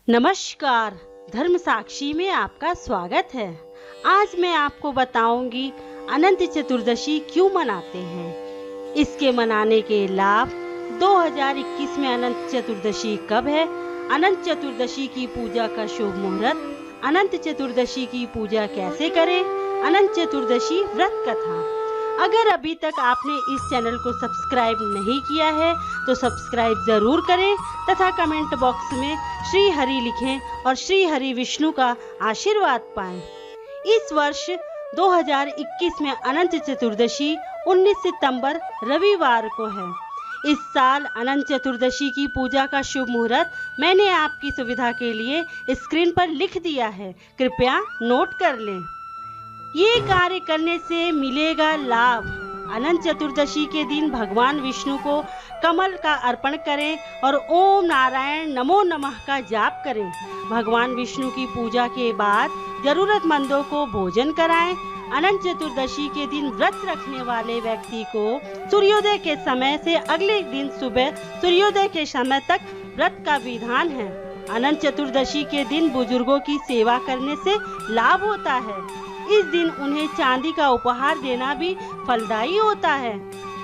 नमस्कार, धर्म साक्षी में आपका स्वागत है। आज मैं आपको बताऊंगी अनंत चतुर्दशी क्यों मनाते हैं, इसके मनाने के लाभ, 2021 में अनंत चतुर्दशी कब है, अनंत चतुर्दशी की पूजा का शुभ मुहूर्त, अनंत चतुर्दशी की पूजा कैसे करें, अनंत चतुर्दशी व्रत कथा। अगर अभी तक आपने इस चैनल को सब्सक्राइब नहीं किया है तो सब्सक्राइब जरूर करें तथा कमेंट बॉक्स में श्री हरि लिखें और श्री हरि विष्णु का आशीर्वाद पाएं। इस वर्ष 2021 में अनंत चतुर्दशी 19 सितंबर रविवार को है। इस साल अनंत चतुर्दशी की पूजा का शुभ मुहूर्त मैंने आपकी सुविधा के लिए स्क्रीन पर लिख दिया है, कृपया नोट कर लें। ये कार्य करने से मिलेगा लाभ। अनंत चतुर्दशी के दिन भगवान विष्णु को कमल का अर्पण करें और ओम नारायण नमो नमः का जाप करें। भगवान विष्णु की पूजा के बाद जरूरतमंदों को भोजन कराएं। अनंत चतुर्दशी के दिन व्रत रखने वाले व्यक्ति को सूर्योदय के समय से अगले दिन सुबह सूर्योदय के समय तक व्रत का विधान है। अनंत चतुर्दशी के दिन बुजुर्गों की सेवा करने से लाभ होता है। इस दिन उन्हें चांदी का उपहार देना भी फलदायी होता है।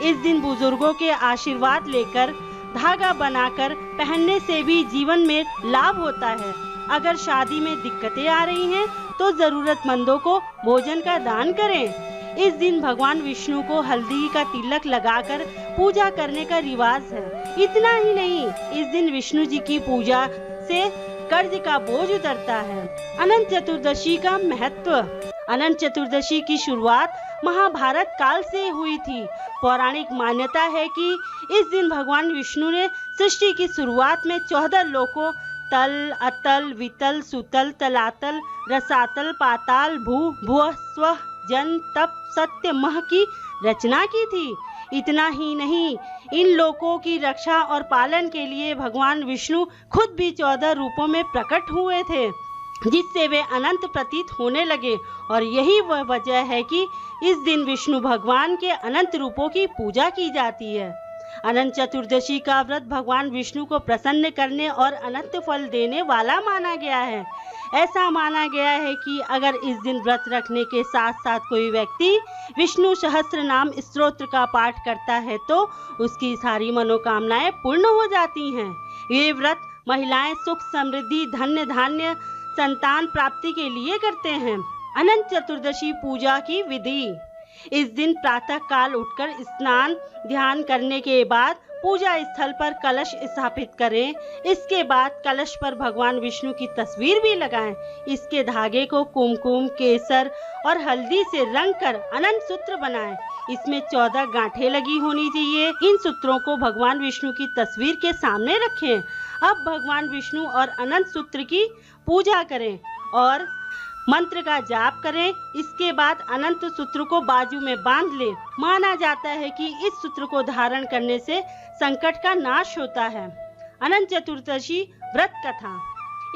इस दिन बुजुर्गों के आशीर्वाद लेकर धागा बनाकर पहनने से भी जीवन में लाभ होता है। अगर शादी में दिक्कतें आ रही हैं तो जरूरतमंदों को भोजन का दान करें। इस दिन भगवान विष्णु को हल्दी का तिलक लगाकर पूजा करने का रिवाज है। इतना ही नहीं, इस दिन विष्णु जी की पूजा से कर्ज का बोझ उतरता है। अनंत चतुर्दशी का महत्व। अनंत चतुर्दशी की शुरुआत महाभारत काल से हुई थी। पौराणिक मान्यता है कि इस दिन भगवान विष्णु ने सृष्टि की शुरुआत में 14 लोकों तल, अतल, वितल, सुतल, तलातल, रसातल, पाताल, भू, भुव, स्व, जन, तप, सत्य, मह की रचना की थी। इतना ही नहीं, इन लोकों की रक्षा और पालन के लिए भगवान विष्णु खुद भी 14 रूपों में प्रकट हुए थे, जिससे वे अनंत प्रतीत होने लगे। और यही वह वजह है कि इस दिन विष्णु भगवान के अनंत रूपों की पूजा की जाती है। अनंत चतुर्दशी का व्रत भगवान विष्णु को प्रसन्न करने और अनंत फल देने वाला माना गया है। ऐसा माना गया है कि अगर इस दिन व्रत रखने के साथ साथ कोई व्यक्ति विष्णु सहस्त्र नाम स्तोत्र का पाठ करता है तो उसकी सारी मनोकामनाएं पूर्ण हो जाती हैं। ये व्रत महिलाएं सुख, समृद्धि, धन्य धान्य, संतान प्राप्ति के लिए करते हैं। अनंत चतुर्दशी पूजा की विधि। इस दिन प्रातः काल उठकर स्नान ध्यान करने के बाद पूजा स्थल पर कलश स्थापित करें। इसके बाद कलश पर भगवान विष्णु की तस्वीर भी लगाएं। इसके धागे को कुमकुम, केसर और हल्दी से रंग कर अनंत सूत्र बनाएं। इसमें 14 गांठें लगी होनी चाहिए। इन सूत्रों को भगवान विष्णु की तस्वीर के सामने रखें। अब भगवान विष्णु और अनंत सूत्र की पूजा करें और मंत्र का जाप करें। इसके बाद अनंत सूत्र को बाजू में बांध लें। माना जाता है कि इस सूत्र को धारण करने से संकट का नाश होता है। अनंत चतुर्दशी व्रत कथा।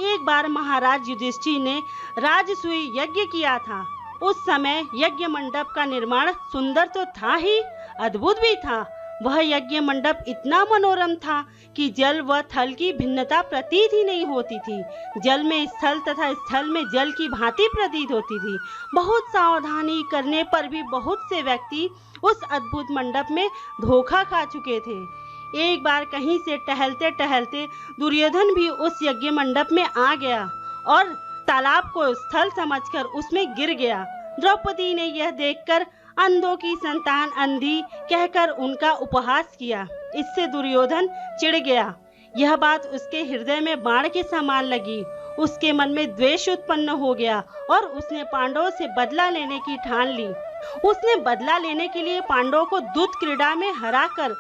एक बार महाराज युधिष्ठिर ने राजसूय यज्ञ किया था। उस समय यज्ञ मंडप का निर्माण सुंदर तो था ही, अद्भुत भी था। वह यज्ञ मंडप इतना मनोरम था कि जल व थल की भिन्नता प्रतीत ही नहीं होती थी। जल में स्थल तथा स्थल में जल की भांति प्रतीत होती थी। बहुत सावधानी करने पर भी बहुत से व्यक्ति उस अद्भुत मंडप में धोखा खा चुके थे। एक बार कहीं से टहलते टहलते दुर्योधन भी उस यज्ञ मंडप में आ गया और तालाब को स्थल समझकर उसमें गिर गया। द्रौपदी ने यह देखकर अंधों की संतान अंधी कहकर उनका उपहास किया। इससे दुर्योधन चिढ़ गया। यह बात उसके हृदय में बाण के समान लगी। उसके मन में द्वेष उत्पन्न हो गया और उसने पांडवों से बदला लेने की ठान ली। उसने बदला लेने के लिए पांडवों को दूत क्रीड़ा में हराकर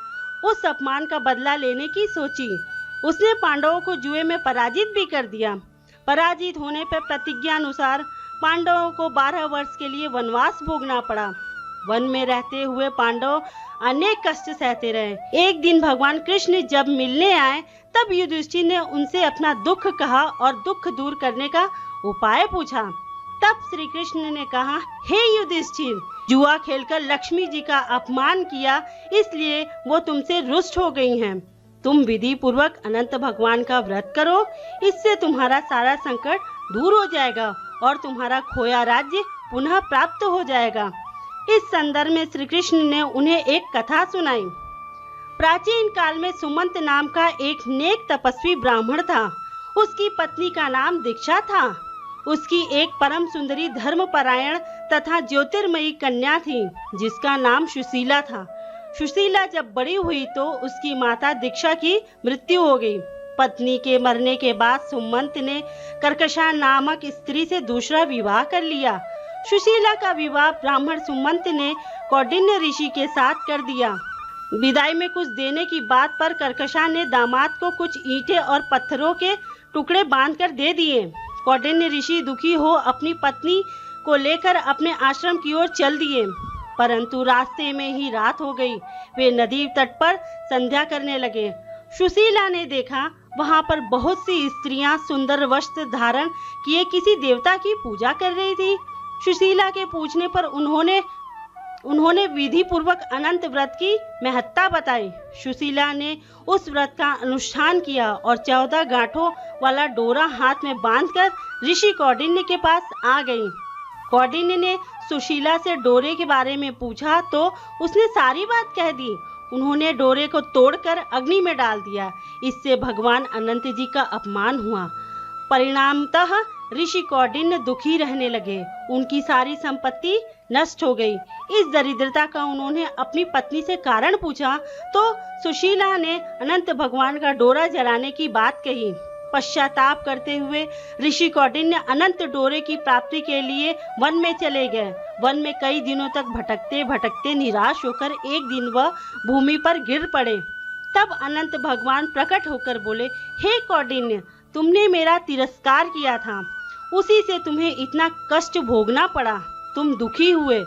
उस अपमान का बदला लेने की सोची। उसने पांडवों को जुए में पराजित भी कर दिया। पराजित होने पर प्रतिज्ञा अनुसार पांडवों को 12 वर्ष के लिए वनवास भोगना पड़ा। वन में रहते हुए पांडव अनेक कष्ट सहते रहे। एक दिन भगवान कृष्ण जब मिलने आए तब युधिष्ठिर ने उनसे अपना दुख कहा और दुख दूर करने का उपाय पूछा। तब श्री कृष्ण ने कहा, हे युधिष्ठिर, जुआ खेलकर लक्ष्मी जी का अपमान किया, इसलिए वो तुमसे रुष्ट हो गई हैं। तुम विधि पूर्वक अनंत भगवान का व्रत करो, इससे तुम्हारा सारा संकट दूर हो जाएगा और तुम्हारा खोया राज्य पुनः प्राप्त हो जाएगा। इस संदर्भ में श्री कृष्ण ने उन्हें एक कथा सुनाई। प्राचीन काल में सुमंत नाम का एक नेक तपस्वी ब्राह्मण था। उसकी पत्नी का नाम दीक्षा था। उसकी एक परम सुंदरी धर्मपरायण तथा ज्योतिर्मयी कन्या थी जिसका नाम सुशीला था। सुशीला जब बड़ी हुई तो उसकी माता दीक्षा की मृत्यु हो गई। पत्नी के मरने के बाद सुमंत ने कर्कशा नामक स्त्री से दूसरा विवाह कर लिया। सुशीला का विवाह ब्राह्मण सुमंत ने कौंडिन्य ऋषि के साथ कर दिया। विदाई में कुछ देने की बात पर कर्कशा ने दामाद को कुछ ईंटें और पत्थरों के टुकड़े बांधकर दे दिए। कौंडिन्य ऋषि दुखी हो अपनी पत्नी को लेकर अपने आश्रम की ओर चल दिए, परंतु रास्ते में ही रात हो गई। वे नदी तट पर संध्या करने लगे। सुशीला ने देखा वहां पर बहुत सी स्त्रियां सुंदर वस्त्र धारण किए किसी देवता की पूजा कर रही थी। सुशीला के पूछने पर उन्होंने विधि पूर्वक अनंत व्रत की महत्ता बताई। सुशीला ने उस व्रत का अनुष्ठान किया और 14 गांठों वाला डोरा हाथ में बांधकर ऋषि कौंडिन्य के पास आ गई। कौंडिन्य ने सुशीला से डोरे के बारे में पूछा तो उसने सारी बात कह दी। उन्होंने डोरे को तोड़कर अग्नि में डाल दिया। इससे भगवान अनंत जी का अपमान हुआ। परिणामतः ऋषि कौंडिन्य दुखी रहने लगे। उनकी सारी संपत्ति नष्ट हो गई। इस दरिद्रता का उन्होंने अपनी पत्नी से कारण पूछा तो सुशीला ने अनंत भगवान का डोरा जलाने की बात कही। पश्चाताप करते हुए ऋषि कौंडिन्य अनंत डोरे की प्राप्ति के लिए वन में चले गए। वन में कई दिनों तक भटकते भटकते निराश होकर एक दिन वह भूमि पर गिर पड़े। तब अनंत भगवान प्रकट होकर बोले, हे कौंडिन्य, तुमने मेरा तिरस्कार किया था, उसी से तुम्हें इतना कष्ट भोगना पड़ा। तुम दुखी हुए,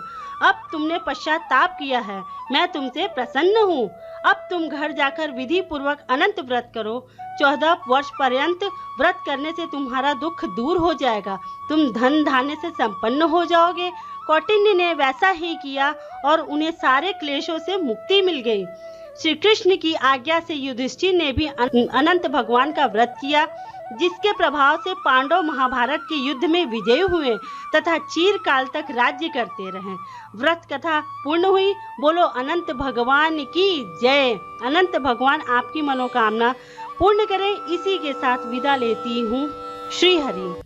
अब तुमने पश्चाताप किया है, मैं तुमसे प्रसन्न हूँ। अब तुम घर जाकर विधि पूर्वक अनंत व्रत करो। 14 वर्ष पर्यंत व्रत करने से तुम्हारा दुख दूर हो जाएगा। तुम धन धान्य से संपन्न हो जाओगे। कौंडिन्य ने वैसा ही किया और उन्हें सारे क्लेशों से मुक्ति मिल गई। श्री कृष्ण की आज्ञा से युधिष्ठिर ने भी अनंत भगवान का व्रत किया, जिसके प्रभाव से पांडव महाभारत के युद्ध में विजयी हुए तथा चिरकाल तक राज्य करते रहे। व्रत कथा पूर्ण हुई। बोलो अनंत भगवान की जय। अनंत भगवान आपकी मनोकामना पूर्ण करें। इसी के साथ विदा लेती हूँ। श्री हरि।